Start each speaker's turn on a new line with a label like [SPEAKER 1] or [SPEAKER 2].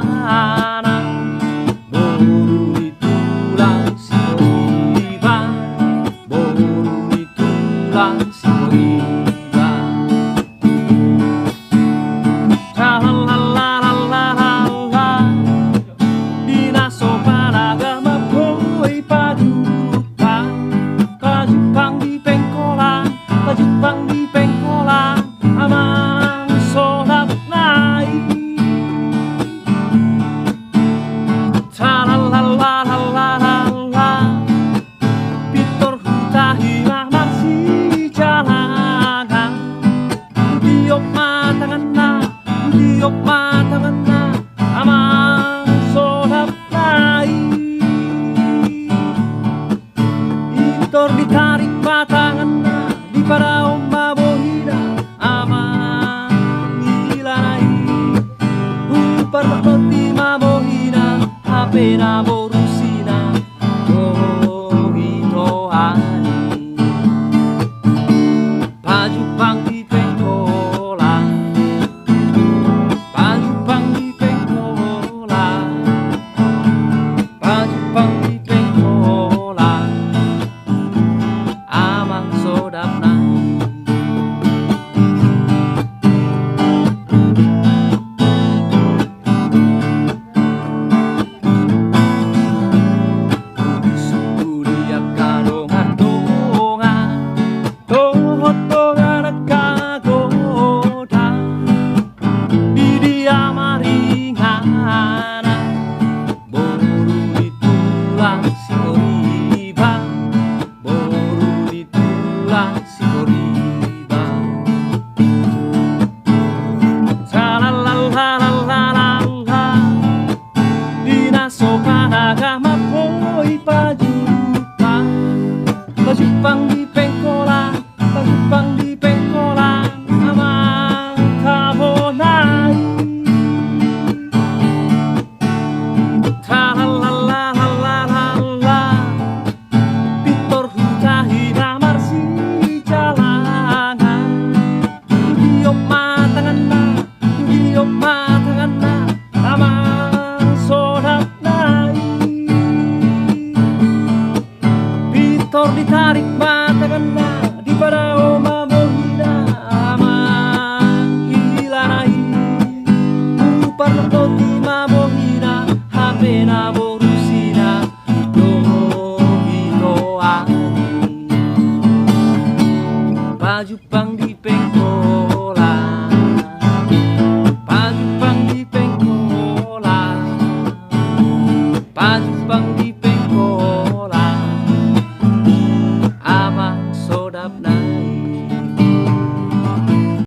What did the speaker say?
[SPEAKER 1] tanang boruni tulang simoiba, boruni tulang simoiba. Tralalalalalalala, dina sopanaga mapoy pajupang, pajupang di pengkolan, pajupang di pengkolan, amang solap nai. Tralalalalalalala, pitor hutahi mahman si jalangan, diok matangan na, diok matangan na, amang solap nai. Pitor ditarik batangan na, di paraong mabohina, amang ilanai. Upar roti mabohina, apena